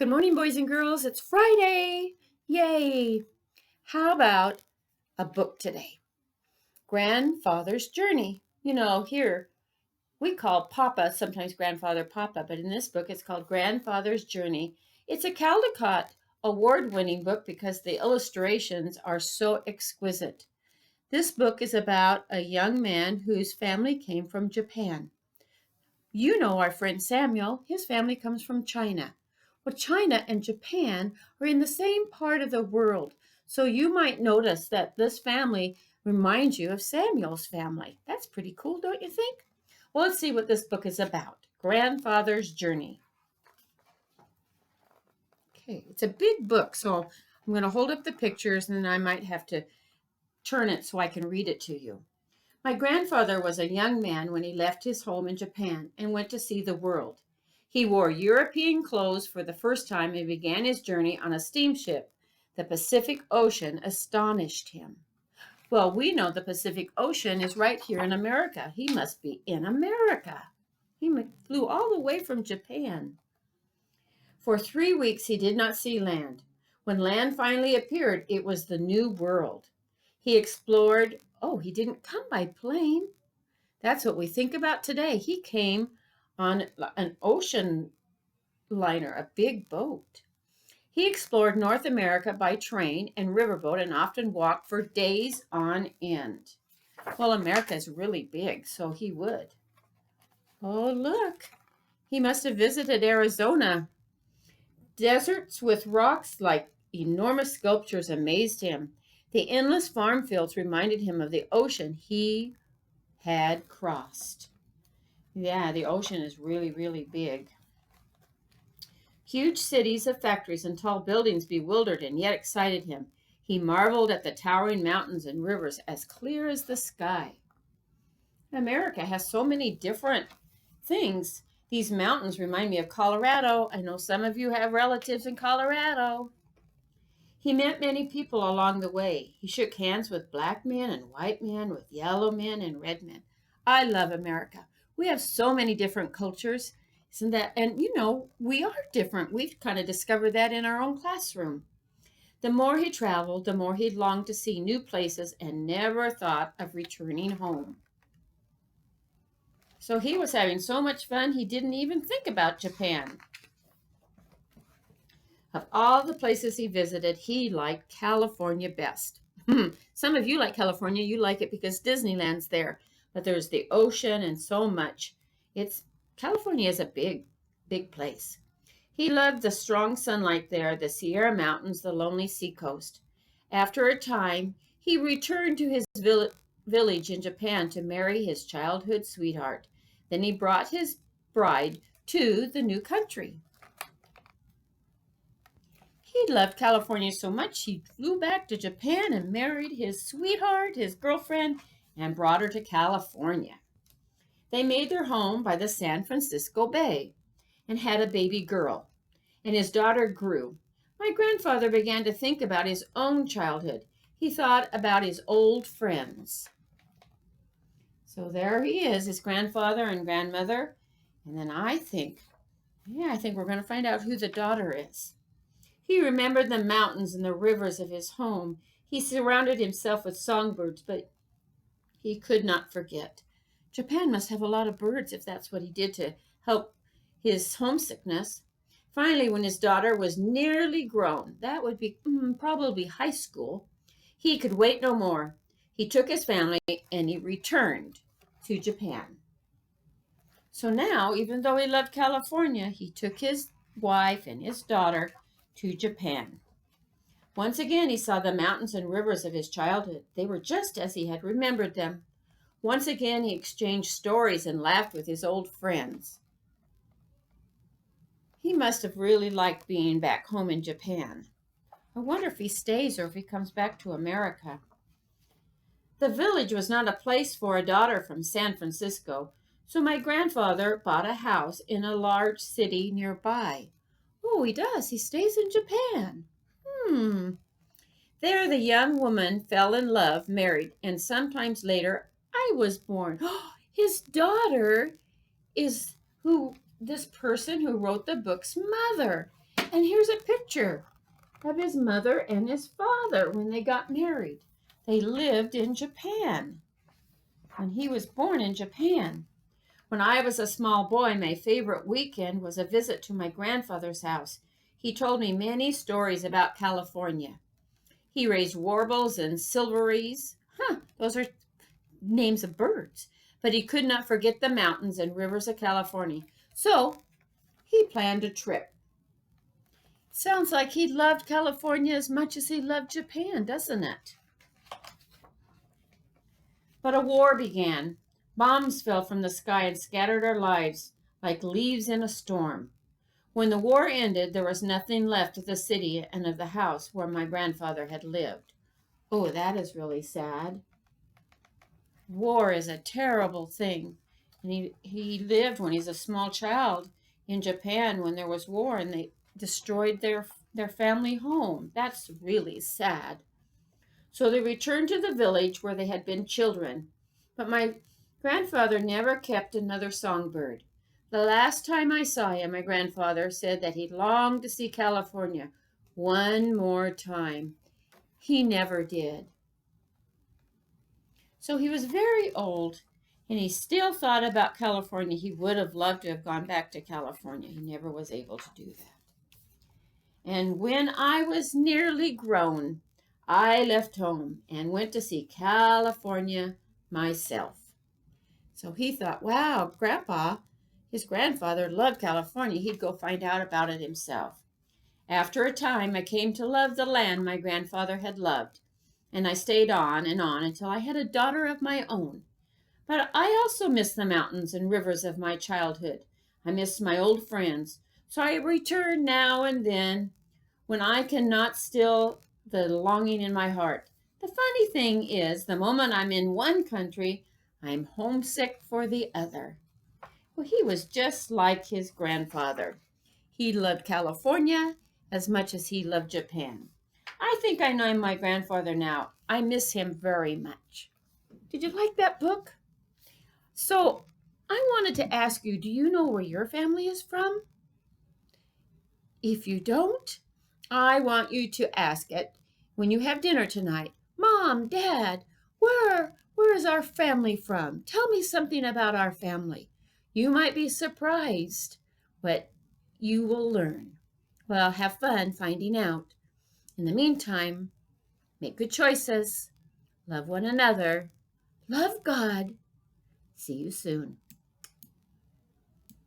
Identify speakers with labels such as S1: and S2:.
S1: Good morning, boys and girls. It's Friday. Yay. How about a book today? Grandfather's Journey. Here we call Papa, sometimes Grandfather Papa, but in this book it's called Grandfather's Journey. It's a Caldecott Award winning book because the illustrations are so exquisite. This book is about a young man whose family came from Japan. You know our friend Samuel. His family comes from China. Well, China and Japan are in the same part of the world, so you might notice that this family reminds you of Samuel's family. That's pretty cool, don't you think? Well, let's see what this book is about. Grandfather's Journey. Okay, it's a big book, so I'm going to hold up the pictures and then I might have to turn it so I can read it to you. My grandfather was a young man when he left his home in Japan and went to see the world. He wore European clothes for the first time and began his journey on a steamship. The Pacific Ocean astonished him. Well, we know the Pacific Ocean is right here in America. He must be in America. He flew all the way from Japan. For 3 weeks he did not see land. When land finally appeared, it was the New World. He explored. Oh, he didn't come by plane. That's what we think about today. He came on an ocean liner, a big boat. He explored North America by train and riverboat and often walked for days on end. Well, America is really big, so he would. Oh, look. He must have visited Arizona. Deserts with rocks like enormous sculptures amazed him. The endless farm fields reminded him of the ocean he had crossed. Yeah, the ocean is really, really big. Huge cities of factories and tall buildings bewildered and yet excited him. He marveled at the towering mountains and rivers as clear as the sky. America has so many different things. These mountains remind me of Colorado. I know some of you have relatives in Colorado. He met many people along the way. He shook hands with black men and white men, with yellow men and red men. I love America. We have so many different cultures, isn't that? And we are different. We've kind of discovered that in our own classroom. The more he traveled, the more he longed to see new places and never thought of returning home. So he was having so much fun, he didn't even think about Japan. Of all the places he visited, he liked California best. Some of you like California. You like it because Disneyland's there. But there's the ocean and so much. California is a big, big place. He loved the strong sunlight there, the Sierra Mountains, the lonely seacoast. After a time, he returned to his village in Japan to marry his childhood sweetheart. Then he brought his bride to the new country. He loved California so much he flew back to Japan and married his sweetheart, his girlfriend, and brought her to California. They made their home by the San Francisco Bay and had a baby girl, and his daughter grew. My grandfather began to think about his own childhood. He thought about his old friends. So there he is, his grandfather and grandmother. And then I think we're going to find out who the daughter is. He remembered the mountains and the rivers of his home. He surrounded himself with songbirds, but he could not forget. Japan must have a lot of birds if that's what he did to help his homesickness. Finally, when his daughter was nearly grown, that would be probably high school, he could wait no more. He took his family and he returned to Japan. So now, even though he loved California, he took his wife and his daughter to Japan. Once again, he saw the mountains and rivers of his childhood. They were just as he had remembered them. Once again, he exchanged stories and laughed with his old friends. He must have really liked being back home in Japan. I wonder if he stays or if he comes back to America. The village was not a place for a daughter from San Francisco, so my grandfather bought a house in a large city nearby. Oh, he does. He stays in Japan. There the young woman fell in love, married, and sometimes later I was born. His daughter is this person who wrote the book's mother. And here's a picture of his mother and his father when they got married. They lived in Japan when he was born in Japan. When I was a small boy, my favorite weekend was a visit to my grandfather's house. He told me many stories about California. He raised warbles and silveries. Those are names of birds. But he could not forget the mountains and rivers of California. So he planned a trip. Sounds like he loved California as much as he loved Japan, doesn't it? But a war began. Bombs fell from the sky and scattered our lives like leaves in a storm. When the war ended, there was nothing left of the city and of the house where my grandfather had lived. Oh, that is really sad. War is a terrible thing. And he lived when he's a small child in Japan when there was war and they destroyed their family home. That's really sad. So they returned to the village where they had been children. But my grandfather never kept another songbird. The last time I saw him, my grandfather said that he longed to see California one more time. He never did. So he was very old, and he still thought about California. He would have loved to have gone back to California. He never was able to do that. And when I was nearly grown, I left home and went to see California myself. So he thought, wow, Grandpa, his grandfather loved California. He'd go find out about it himself. After a time, I came to love the land my grandfather had loved, and I stayed on and on until I had a daughter of my own. But I also miss the mountains and rivers of my childhood. I miss my old friends, so I return now and then when I cannot still the longing in my heart. The funny thing is, the moment I'm in one country, I'm homesick for the other. Well, he was just like his grandfather. He loved California as much as he loved Japan. I think I know my grandfather now. I miss him very much. Did you like that book? So, I wanted to ask you, do you know where your family is from? If you don't, I want you to ask it when you have dinner tonight. Mom, Dad, where is our family from? Tell me something about our family. You might be surprised what you will learn. Well, have fun finding out. In the meantime, make good choices. Love one another. Love God. See you soon.